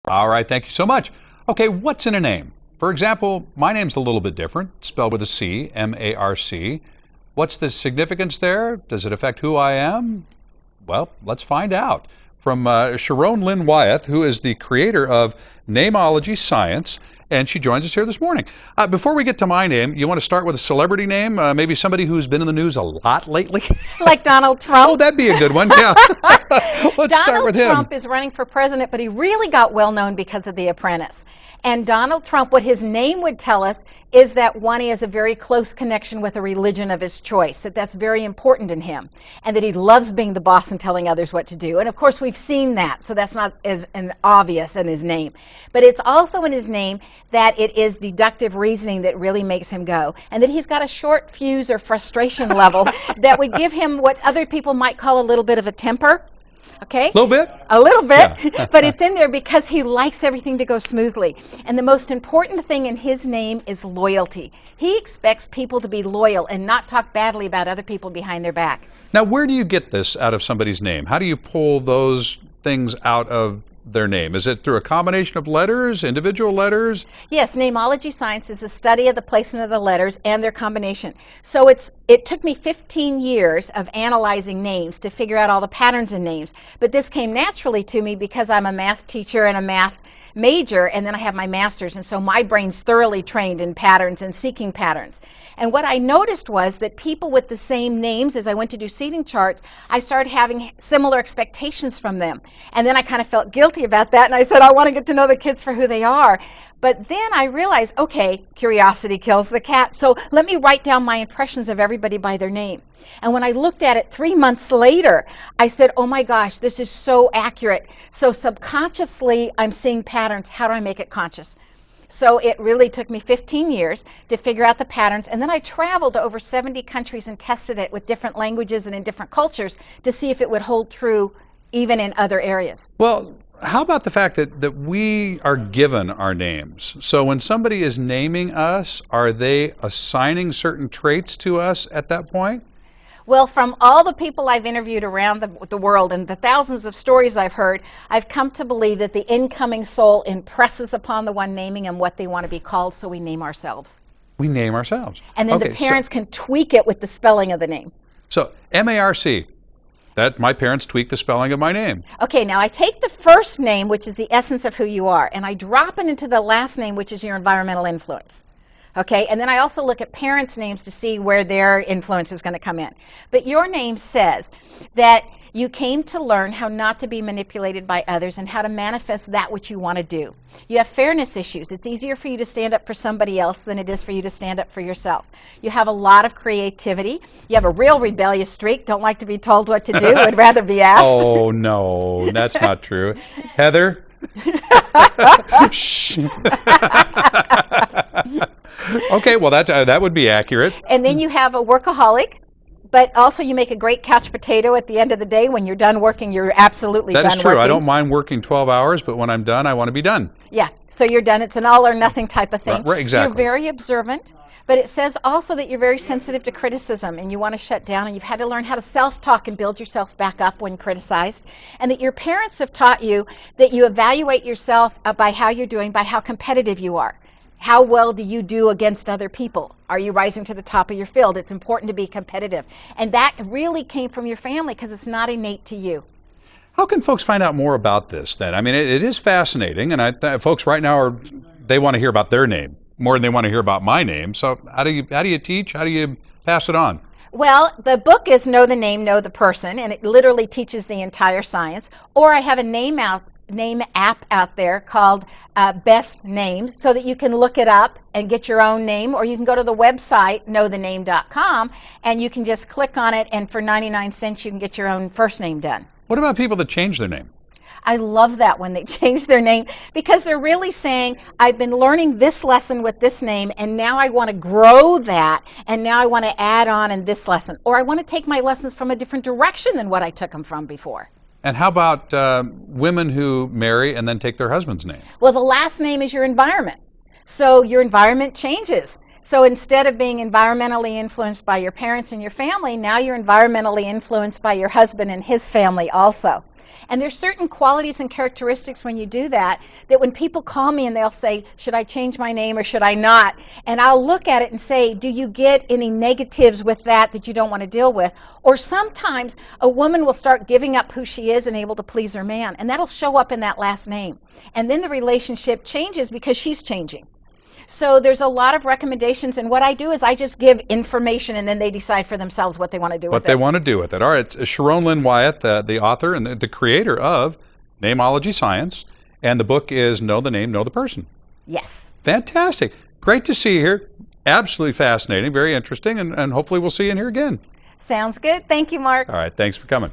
All right, thank you so much. Okay, what's in a name? For example, my name's a little bit different, spelled with a C, M-A-R-C. What's the significance there? Does it affect who I am? Well, let's find out. From Sharón Lynn Wyeth, who is the creator of Nameology Science, and she joins us here this morning. Before we get to my name, you want to start with a celebrity name? Maybe somebody who's been in the news a lot lately? Like Donald Trump? Oh, that'd be a good one, yeah. Let's start with him. Donald Trump is running for president, but he really got well known because of The Apprentice. And Donald Trump, what his name would tell us is that, one, he has a very close connection with a religion of his choice, that's very important in him, and that he loves being the boss and telling others what to do. And of course, we've seen that, so that's not as obvious in his name. But it's also in his name that it is deductive reasoning that really makes him go, and that he's got a short fuse or frustration level that would give him what other people might call a little bit of a temper. Okay? A little bit? A little bit, yeah. But it's in there because he likes everything to go smoothly. And the most important thing in his name is loyalty. He expects people to be loyal and not talk badly about other people behind their back. Now, where do you get this out of somebody's name? How do you pull those things out of their name? Is it through a combination of letters, individual letters? Yes, Nameology Science is the study of the placement of the letters and their combination. So it took me 15 years of analyzing names to figure out all the patterns in names. But this came naturally to me because I'm a math teacher and a math major, and then I have my master's, and so my brain's thoroughly trained in patterns and seeking patterns. And what I noticed was that people with the same names, as I went to do seating charts, I started having similar expectations from them. And then I kind of felt guilty about that, and I said, I want to get to know the kids for who they are. But then I realized, okay, curiosity kills the cat, so let me write down my impressions of everybody by their name. And when I looked at it 3 months later, I said, oh my gosh, this is so accurate. So subconsciously, I'm seeing patterns. How do I make it conscious? So it really took me 15 years to figure out the patterns, and then I traveled to over 70 countries and tested it with different languages and in different cultures to see if it would hold true even in other areas. Well, how about the fact that we are given our names? So when somebody is naming us, are they assigning certain traits to us at that point? Well, from all the people I've interviewed around the world and the thousands of stories I've heard, I've come to believe that the incoming soul impresses upon the one naming them what they want to be called, so we name ourselves. We name ourselves. And then the parents can tweak it with the spelling of the name. So, M-A-R-C. That my parents tweaked the spelling of my name. Okay, now I take the first name, which is the essence of who you are, and I drop it into the last name, which is your environmental influence. Okay, and then I also look at parents' names to see where their influence is going to come in. But your name says that you came to learn how not to be manipulated by others and how to manifest that which you want to do. You have fairness issues. It's easier for you to stand up for somebody else than it is for you to stand up for yourself. You have a lot of creativity. You have a real rebellious streak. Don't like to be told what to do. Would rather be asked. Oh, no, that's not true. Heather? Shh. Okay, well, that would be accurate. And then you have a workaholic, but also you make a great couch potato at the end of the day. When you're done working, you're absolutely done working. That is true. I don't mind working 12 hours, but when I'm done, I want to be done. Yeah, so you're done. It's an all or nothing type of thing. Right, exactly. You're very observant, but it says also that you're very sensitive to criticism, and you want to shut down, and you've had to learn how to self-talk and build yourself back up when criticized, and that your parents have taught you that you evaluate yourself by how you're doing, by how competitive you are. How well do you do against other people? Are you rising to the top of your field? It's important to be competitive. And that really came from your family because it's not innate to you. How can folks find out more about this then? I mean, it is fascinating, and folks right now they want to hear about their name more than they want to hear about my name. So how do you teach? How do you pass it on? Well, the book is Know the Name, Know the Person, and it literally teaches the entire science. Or I have a name app out there called Best Names, so that you can look it up and get your own name, or you can go to the website knowthename.com and you can just click on it, and for 99 cents you can get your own first name done. What about people that change their name? I love that when they change their name, because they're really saying, I've been learning this lesson with this name, and now I want to grow that, and now I want to add on in this lesson, or I want to take my lessons from a different direction than what I took them from before. And how about women who marry and then take their husband's name? Well, the last name is your environment. So your environment changes. So instead of being environmentally influenced by your parents and your family, now you're environmentally influenced by your husband and his family also. And there's certain qualities and characteristics when you do that, that when people call me and they'll say, should I change my name or should I not? And I'll look at it and say, do you get any negatives with that that you don't want to deal with? Or sometimes a woman will start giving up who she is and able to please her man, and that'll show up in that last name. And then the relationship changes because she's changing. So there's a lot of recommendations, and what I do is I just give information, and then they decide for themselves what they want to do with it. What they want to do with it. All right, it's Sharón Lynn Wyeth, the author and the creator of Namology Science, and the book is Know the Name, Know the Person. Yes. Fantastic. Great to see you here. Absolutely fascinating, very interesting, and hopefully we'll see you in here again. Sounds good. Thank you, Mark. All right, thanks for coming.